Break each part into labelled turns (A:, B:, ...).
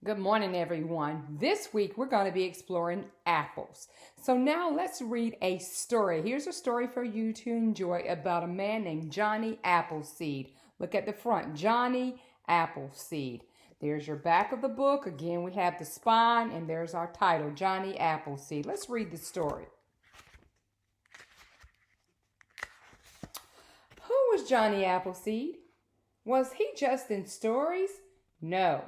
A: Good morning, everyone. This week we're going to be exploring apples. So now let's read a story. Here's a story for you to enjoy about a man named Johnny Appleseed. Look at the front, Johnny Appleseed. There's your back of the book. Again, we have the spine, and there's our title, Johnny Appleseed. Let's read the story. Who was Johnny Appleseed? Was he just in stories? No.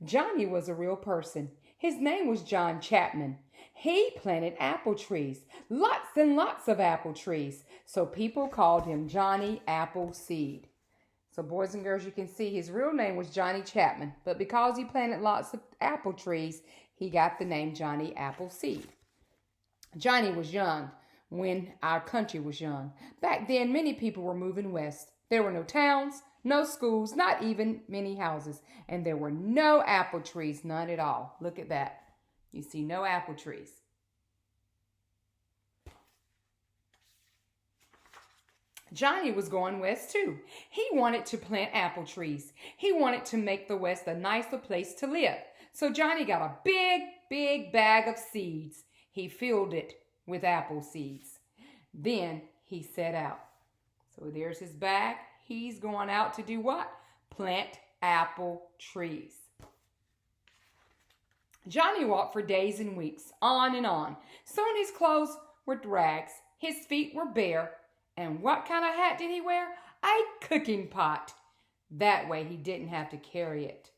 A: Johnny was a real person. His name was John Chapman. He planted apple trees, lots and lots of apple trees. So people called him Johnny Appleseed. So boys and girls, you can see his real name was Johnny Chapman. But because he planted lots of apple trees, he got the name Johnny Appleseed. Johnny was young when our country was young. Back then, many people were moving west. There were no towns, no schools, not even many houses. And there were no apple trees, none at all. Look at that. You see no apple trees. Johnny was going west too. He wanted to plant apple trees. He wanted to make the West a nicer place to live. So Johnny got a big bag of seeds. He filled it with apple seeds. Then he set out. So there's his bag. He's going out to do what? Plant apple trees. Johnny walked for days and weeks, on and on. Soon his clothes were rags. His feet were bare. And what kind of hat did he wear? A cooking pot. That way he didn't have to carry it.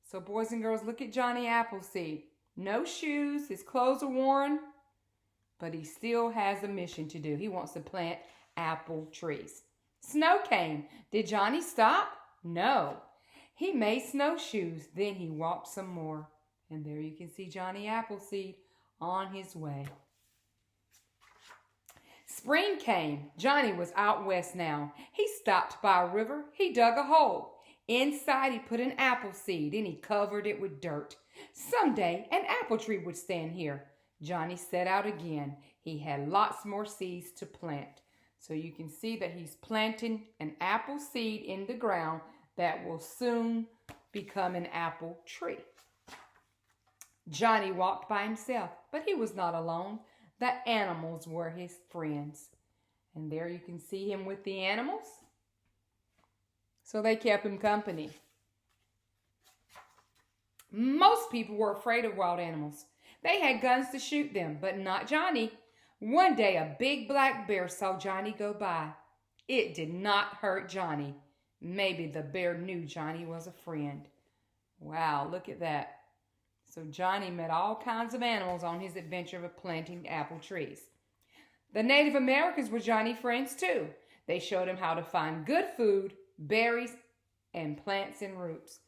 A: So boys and girls, look at Johnny Appleseed. No shoes. His clothes are worn. But he still has a mission to do. He wants to plant apple trees. Snow came. Did Johnny stop? No. He made snowshoes. Then he walked some more. And there you can see Johnny Appleseed on his way. Spring came. Johnny was out west now. He stopped by a river. He dug a hole. Inside he put an apple seed and he covered it with dirt. Someday an apple tree would stand here. Johnny set out again. He had lots more seeds to plant. So you can see that he's planting an apple seed in the ground that will soon become an apple tree. Johnny walked by himself, but he was not alone. The animals were his friends. And there you can see him with the animals. So they kept him company. Most people were afraid of wild animals. They had guns to shoot them, but not Johnny. One day, a big black bear saw Johnny go by. It did not hurt Johnny. Maybe the bear knew Johnny was a friend. Wow, look at that. So Johnny met all kinds of animals on his adventure of planting apple trees. The Native Americans were Johnny's friends too. They showed him how to find good food, berries, and plants and roots.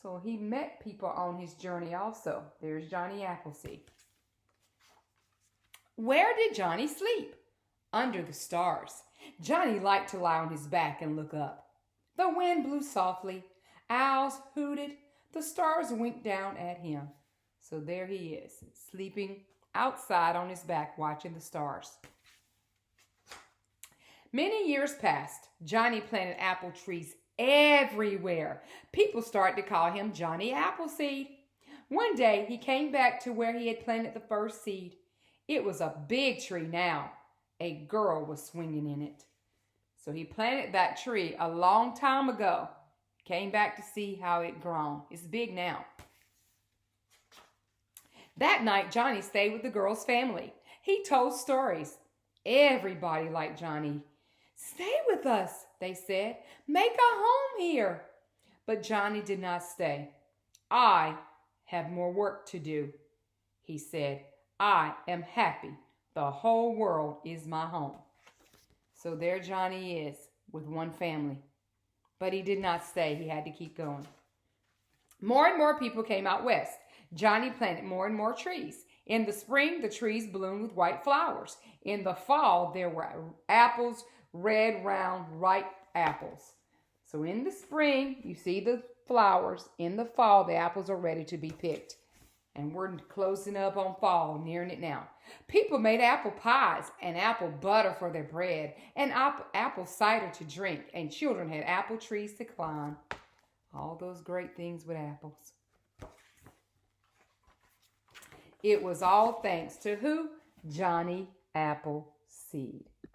A: So he met people on his journey also. There's Johnny Appleseed. Where did Johnny sleep? Under the stars. Johnny liked to lie on his back and look up. The wind blew softly. Owls hooted. The stars winked down at him. So there he is, sleeping outside on his back, watching the stars. Many years passed. Johnny planted apple trees everywhere. People started to call him Johnny Appleseed. One day, he came back to where he had planted the first seed. It was a big tree now. A girl was swinging in it. So he planted that tree a long time ago. Came back to see how it grown. It's big now. That night, Johnny stayed with the girl's family. He told stories. Everybody liked Johnny. Stay with us, they said. Make a home here. But Johnny did not stay. I have more work to do, he said. I am happy. The whole world is my home. So there Johnny is with one family. But he did not stay. He had to keep going. More and more people came out west. Johnny planted more and more trees. In the spring, the trees bloomed with white flowers. In the fall, there were apples, red, round, ripe apples. So in the spring, you see the flowers. In the fall, the apples are ready to be picked. And we're closing up on fall, nearing it now. People made apple pies and apple butter for their bread and apple cider to drink. And children had apple trees to climb. All those great things with apples. It was all thanks to who? Johnny Appleseed.